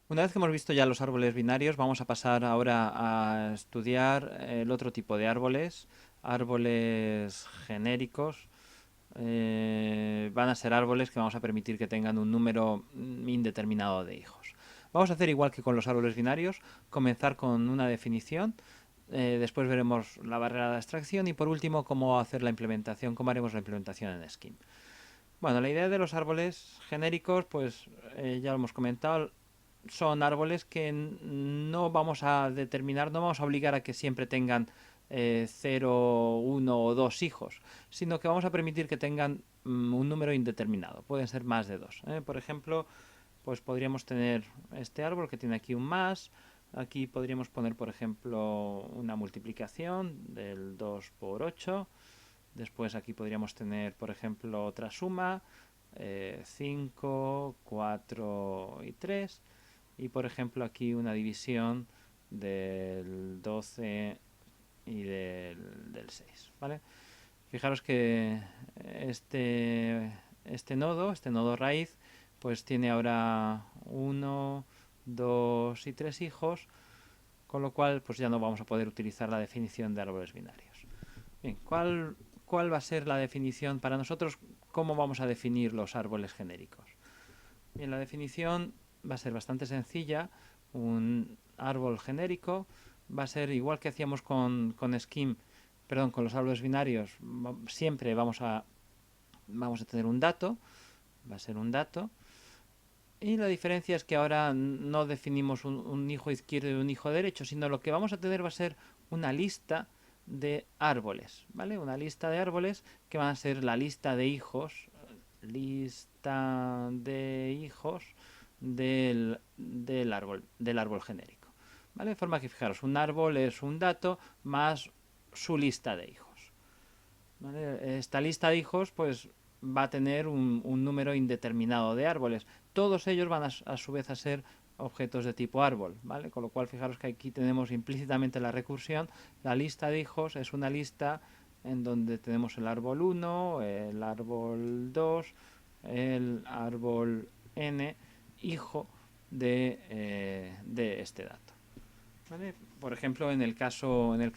Una vez que hemos visto ya los árboles binarios, vamos a pasar ahora a estudiar el otro tipo de árboles, árboles genéricos. Van a ser árboles que vamos a permitir que tengan un número indeterminado de hijos. Vamos a hacer igual que con los árboles binarios, comenzar con una definición, después veremos la barrera de abstracción y por último cómo hacer la implementación, cómo haremos la implementación en Scheme. Bueno, la idea de los árboles genéricos, pues ya lo hemos comentado, son árboles que no vamos a determinar, no vamos a obligar a que siempre tengan 0, 1 o 2 hijos, sino que vamos a permitir que tengan un número indeterminado. Pueden ser más de 2. Por ejemplo, pues podríamos tener este árbol que tiene aquí un más. Aquí podríamos poner, por ejemplo, una multiplicación del 2 por 8. Después aquí podríamos tener, por ejemplo, otra suma, 5, 4 y 3. Y por ejemplo aquí una división del 12 y del 6, ¿vale? Fijaros que este nodo raíz, pues tiene ahora uno, 2 y 3 hijos, con lo cual pues ya no vamos a poder utilizar la definición de árboles binarios. Bien, ¿cuál va a ser la definición para nosotros? ¿Cómo vamos a definir los árboles genéricos? Bien, la definición va a ser bastante sencilla. Un árbol genérico va a ser igual que hacíamos con Scheme, perdón, con los árboles binarios. Siempre vamos a tener un dato, va a ser un dato. Y la diferencia es que ahora no definimos un hijo izquierdo y un hijo derecho, sino lo que vamos a tener va a ser una lista de árboles, ¿vale? Una lista de árboles que van a ser la lista de hijos del árbol genérico, ¿vale? De forma que fijaros, un árbol es un dato más su lista de hijos, ¿vale? Esta lista de hijos, pues va a tener un número indeterminado de árboles. Todos ellos van a su vez a ser objetos de tipo árbol, ¿vale? Con lo cual fijaros que aquí tenemos implícitamente la recursión. La lista de hijos es una lista en donde tenemos el árbol 1, el árbol 2, el árbol n, hijo de este dato, ¿vale? Por ejemplo, en el caso del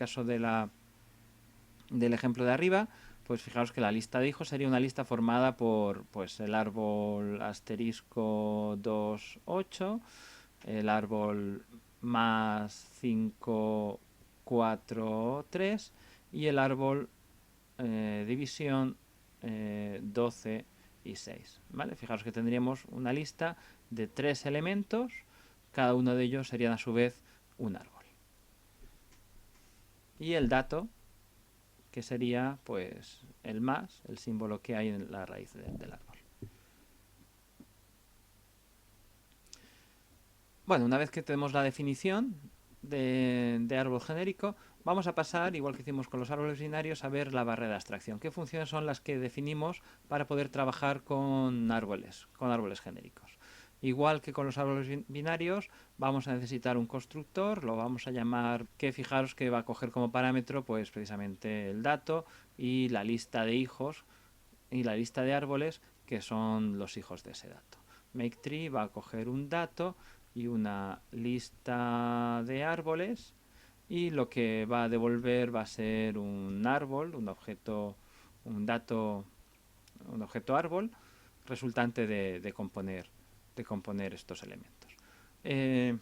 ejemplo de arriba, pues fijaros que la lista de hijos sería una lista formada por pues el árbol asterisco 2 8, el árbol más 5 4 3 y el árbol división 12 y 6, ¿vale? Fijaros que tendríamos una lista de 3 elementos, cada uno de ellos serían a su vez un árbol. Y el dato, que sería pues el más, el símbolo que hay en la raíz del árbol. Bueno, una vez que tenemos la definición de árbol genérico, vamos a pasar, igual que hicimos con los árboles binarios, a ver la barrera de abstracción. ¿Qué funciones son las que definimos para poder trabajar con árboles genéricos? Igual que con los árboles binarios, vamos a necesitar un constructor, lo vamos a llamar, que fijaros que va a coger como parámetro pues precisamente el dato y la lista de hijos y la lista de árboles que son los hijos de ese dato. MakeTree va a coger un dato y una lista de árboles y lo que va a devolver va a ser un árbol, un objeto, un dato, un objeto árbol resultante de componer estos elementos. Eh,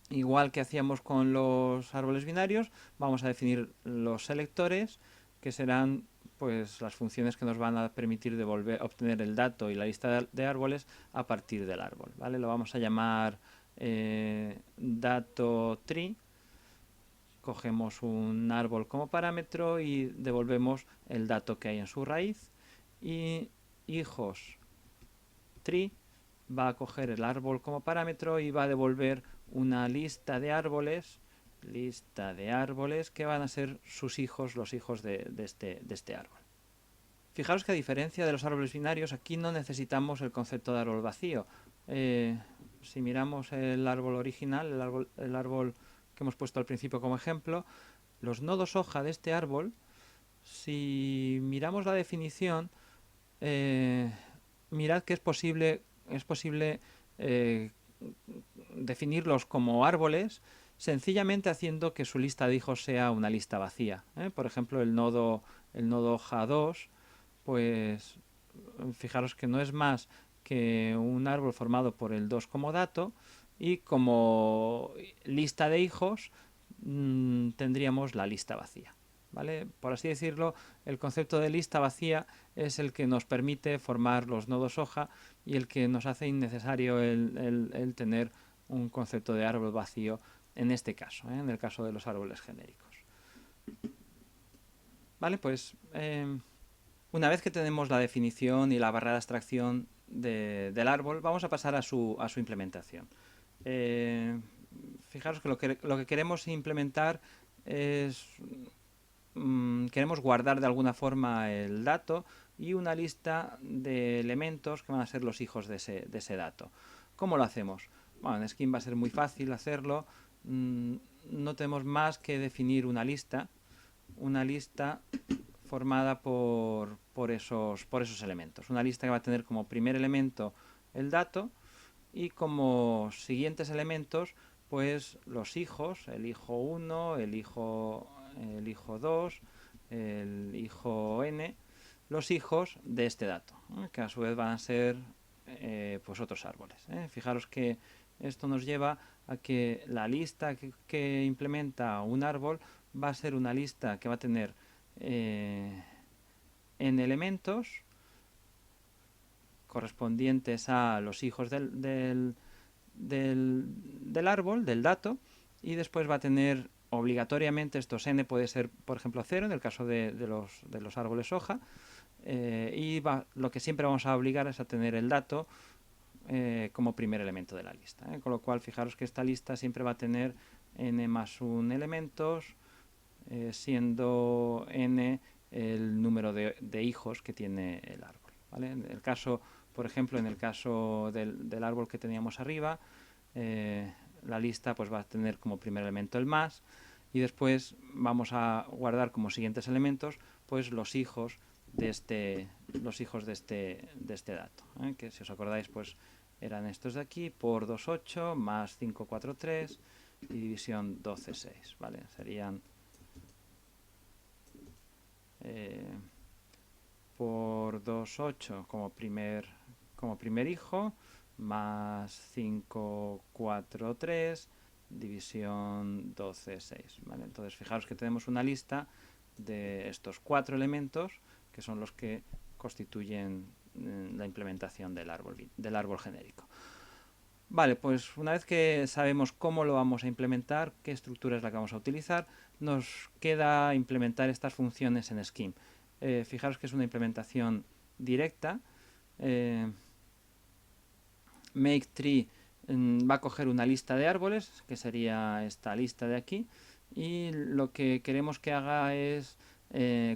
Igual que hacíamos con los árboles binarios, vamos a definir los selectores, que serán pues las funciones que nos van a permitir obtener el dato y la lista de árboles a partir del árbol, ¿vale? Lo vamos a llamar dato tree. Cogemos un árbol como parámetro y devolvemos el dato que hay en su raíz. Y hijos tree va a coger el árbol como parámetro y va a devolver una lista de árboles que van a ser sus hijos, los hijos de este árbol. Fijaros que a diferencia de los árboles binarios, aquí no necesitamos el concepto de árbol vacío. Si miramos el árbol original, el árbol que hemos puesto al principio como ejemplo, los nodos hoja de este árbol, si miramos la definición, mirad que es posible definirlos como árboles sencillamente haciendo que su lista de hijos sea una lista vacía. Por ejemplo, el nodo hoja 2, pues fijaros que no es más que un árbol formado por el 2 como dato y como lista de hijos tendríamos la lista vacía. ¿Vale? Por así decirlo, el concepto de lista vacía es el que nos permite formar los nodos hoja y el que nos hace innecesario el tener un concepto de árbol vacío en este caso, en el caso de los árboles genéricos. Vale, pues una vez que tenemos la definición y la barra de abstracción del árbol, vamos a pasar a su implementación. Fijaros que lo que queremos implementar es queremos guardar de alguna forma el dato y una lista de elementos que van a ser los hijos de ese dato. ¿Cómo lo hacemos? Bueno, en Scheme va a ser muy fácil hacerlo. No tenemos más que definir una lista formada por esos elementos. Una lista que va a tener como primer elemento el dato y como siguientes elementos pues los hijos, el hijo 1, el hijo 2, el hijo n, los hijos de este dato, que a su vez van a ser pues otros árboles. Fijaros que esto nos lleva a que la lista que implementa un árbol va a ser una lista que va a tener n elementos correspondientes a los hijos del árbol, del dato, y después va a tener obligatoriamente estos n, puede ser por ejemplo 0 en el caso de los árboles hoja, y lo que siempre vamos a obligar es a tener el dato como primer elemento de la lista. Con lo cual fijaros que esta lista siempre va a tener n más 1 elementos, siendo n el número de hijos que tiene el árbol. ¿Vale? En el caso, por ejemplo, en el caso del árbol que teníamos arriba, la lista pues va a tener como primer elemento el más y después vamos a guardar como siguientes elementos pues los hijos de este dato, que si os acordáis pues eran estos de aquí por 2, 8 más 5, 4, 3 y división 12, 6, ¿vale? Serían por 2, 8 como primer hijo, más 5, 4, 3, división 12, 6. ¿Vale? Entonces fijaros que tenemos una lista de estos 4 elementos que son los que constituyen la implementación del árbol genérico. Vale, pues una vez que sabemos cómo lo vamos a implementar, qué estructura es la que vamos a utilizar, nos queda implementar estas funciones en Scheme. Fijaros que es una implementación directa. MakeTree va a coger una lista de árboles, que sería esta lista de aquí, y lo que queremos que haga es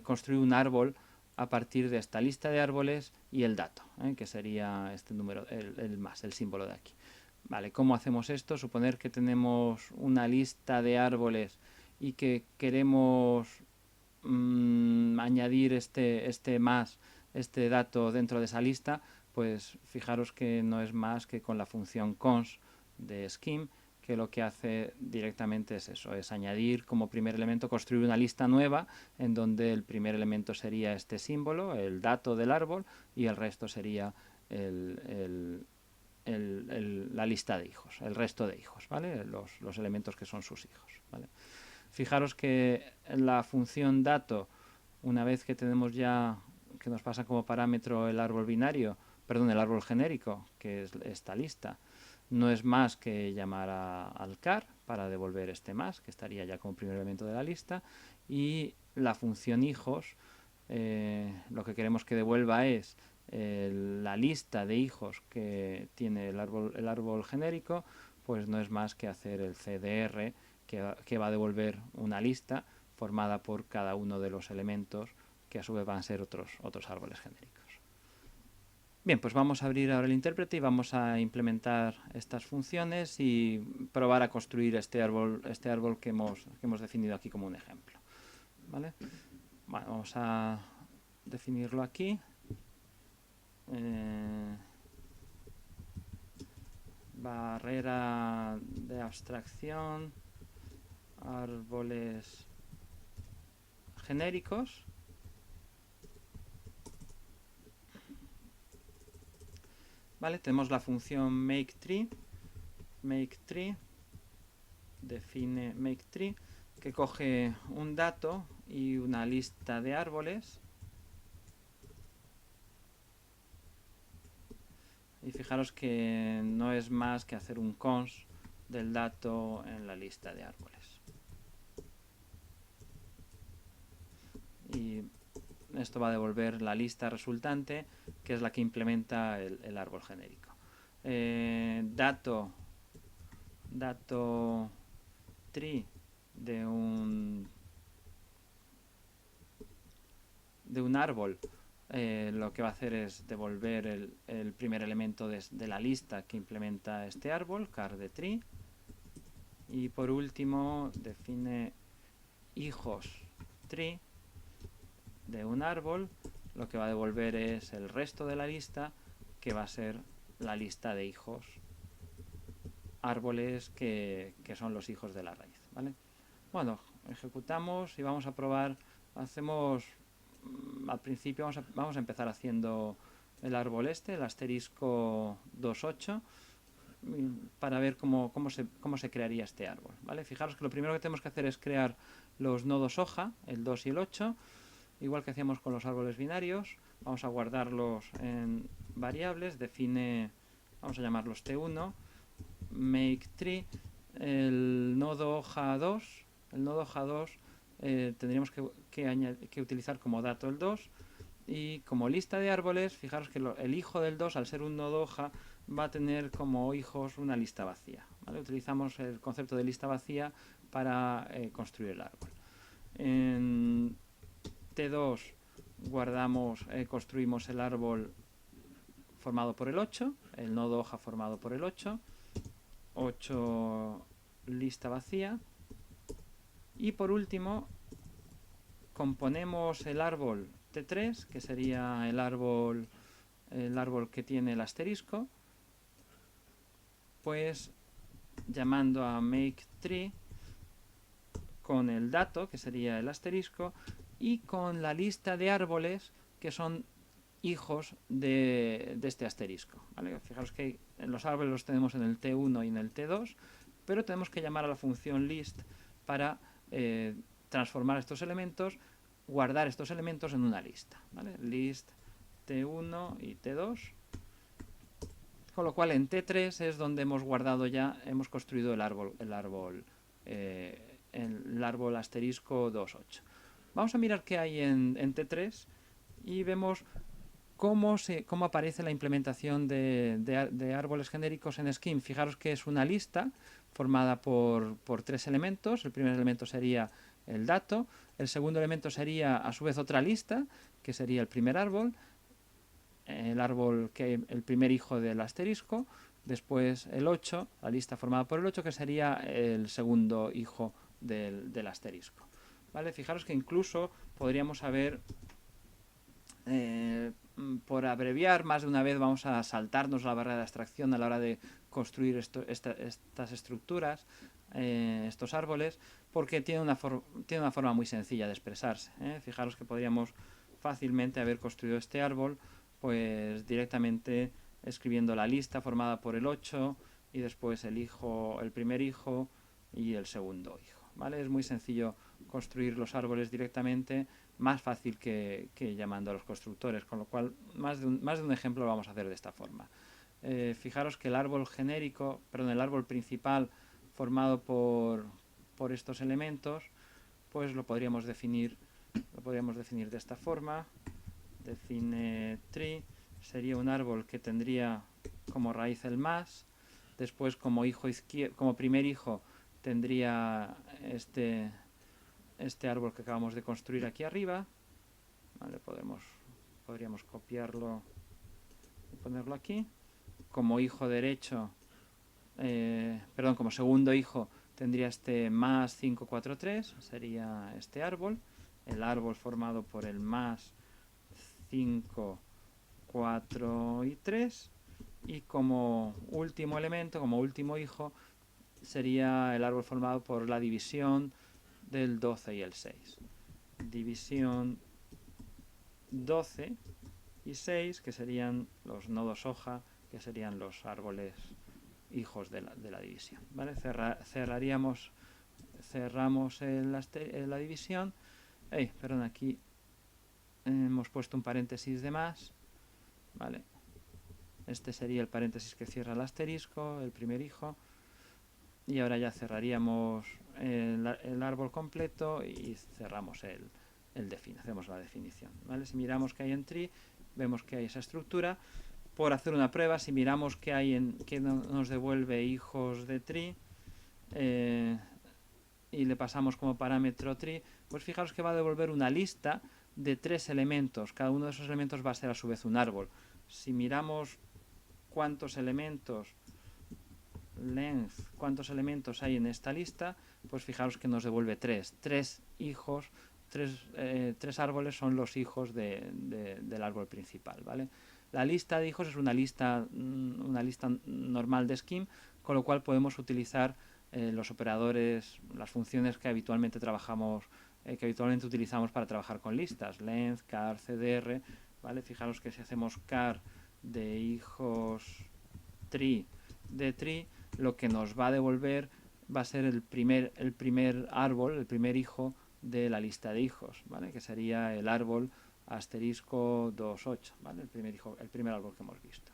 construir un árbol a partir de esta lista de árboles y el dato, que sería este número, el más, el símbolo de aquí. Vale, ¿cómo hacemos esto? Suponer que tenemos una lista de árboles y que queremos añadir este dato dentro de esa lista, pues fijaros que no es más que con la función cons de Scheme, que lo que hace directamente es eso, es añadir como primer elemento, construir una lista nueva en donde el primer elemento sería este símbolo, el dato del árbol, y el resto sería la lista de hijos, el resto de hijos, ¿vale? Los elementos que son sus hijos, ¿vale? Fijaros que la función dato, una vez que tenemos ya, que nos pasa como parámetro el árbol binario, perdón, el árbol genérico, que es esta lista, no es más que llamar al car para devolver este más, que estaría ya como primer elemento de la lista, y la función hijos, lo que queremos que devuelva es la lista de hijos que tiene el árbol genérico, pues no es más que hacer el cdr, que va a devolver una lista formada por cada uno de los elementos que a su vez van a ser otros árboles genéricos. Bien, pues vamos a abrir ahora el intérprete y vamos a implementar estas funciones y probar a construir este árbol que hemos definido aquí como un ejemplo. ¿Vale? Bueno, vamos a definirlo aquí. barrera de abstracción, árboles genéricos. Vale, tenemos la función makeTree. MakeTree define makeTree, que coge un dato y una lista de árboles. Y fijaros que no es más que hacer un cons del dato en la lista de árboles. Y esto va a devolver la lista resultante, que es la que implementa el árbol genérico. Dato tree de un árbol, lo que va a hacer es devolver el primer elemento de la lista que implementa este árbol, car de tree. Y por último define hijos tree de un árbol, lo que va a devolver es el resto de la lista, que va a ser la lista de hijos, árboles que son los hijos de la raíz, ¿vale? Bueno, ejecutamos y vamos a probar. Hacemos al principio, vamos a empezar haciendo el árbol el asterisco 2,8, para ver cómo se crearía este árbol, ¿vale? Fijaros que lo primero que tenemos que hacer es crear los nodos hoja, el 2 y el 8, igual que hacíamos con los árboles binarios. Vamos a guardarlos en variables, vamos a llamarlos T1, makeTree, el nodo hoja 2, tendríamos que utilizar como dato el 2, y como lista de árboles, fijaros que el hijo del 2, al ser un nodo hoja, va a tener como hijos una lista vacía, ¿vale? Utilizamos el concepto de lista vacía para construir el árbol. En T2 construimos el árbol formado por el 8, el nodo hoja formado por el 8 lista vacía. Y por último componemos el árbol T3, que sería el árbol que tiene el asterisco, pues llamando a makeTree con el dato, que sería el asterisco, y con la lista de árboles que son hijos de este asterisco, ¿vale? Fijaros que los árboles los tenemos en el T1 y en el T2, pero tenemos que llamar a la función list para transformar estos elementos, guardar estos elementos en una lista, ¿vale? List T1 y T2, con lo cual en T3 es donde hemos guardado ya, hemos construido el árbol asterisco 2,8. Vamos a mirar qué hay en T3 y vemos cómo aparece la implementación de árboles genéricos en Scheme. Fijaros que es una lista formada por 3 elementos. El primer elemento sería el dato, el segundo elemento sería a su vez otra lista, que sería el primer árbol, el primer hijo del asterisco, después el 8, la lista formada por el 8, que sería el segundo hijo del asterisco, ¿vale? Fijaros que incluso podríamos haber, por abreviar, más de una vez vamos a saltarnos la barrera de abstracción a la hora de construir estas estructuras, estos árboles, porque tiene una forma muy sencilla de expresarse, ¿eh? Fijaros que podríamos fácilmente haber construido este árbol pues directamente escribiendo la lista formada por el 8 y después el primer hijo y el segundo hijo, ¿vale? Es muy sencillo construir los árboles directamente, más fácil que llamando a los constructores, con lo cual más de un ejemplo lo vamos a hacer de esta forma. Fijaros que el árbol principal formado por estos elementos, pues lo podríamos definir de esta forma. Define tree, sería un árbol que tendría como raíz el más, después como primer hijo tendría este árbol que acabamos de construir aquí arriba, ¿vale? Podríamos copiarlo y ponerlo aquí. Como hijo derecho, como segundo hijo tendría este más 5, 4, 3, sería este árbol, el árbol formado por el más 5, 4 y 3, y como último elemento, como último hijo, sería el árbol formado por la división del 12 y el 6. División 12 y 6, que serían los nodos hoja, que serían los árboles hijos de la división. ¿Vale? Cerramos la división. Perdón, aquí hemos puesto un paréntesis de más. ¿Vale? Este sería el paréntesis que cierra el asterisco, el primer hijo. Y ahora ya cerraríamos el árbol completo y cerramos hacemos la definición. ¿Vale? Si miramos que hay en tree, vemos que hay esa estructura. Por hacer una prueba, si miramos que nos devuelve hijos de tree y le pasamos como parámetro tree, pues fijaros que va a devolver una lista de 3 elementos. Cada uno de esos elementos va a ser a su vez un árbol. Si miramos cuántos elementos cuántos elementos hay en esta lista, pues fijaros que nos devuelve 3 hijos, 3 árboles son los hijos del árbol principal, ¿vale? La lista de hijos es una lista normal de Scheme, con lo cual podemos utilizar los operadores, las funciones que habitualmente utilizamos para trabajar con listas, length, char, cdr, ¿vale? Fijaros que si hacemos char de hijos tree de tree, lo que nos va a devolver va a ser el primer árbol, el primer hijo de la lista de hijos, ¿vale? Que sería el árbol asterisco 28, ¿vale? El primer árbol que hemos visto.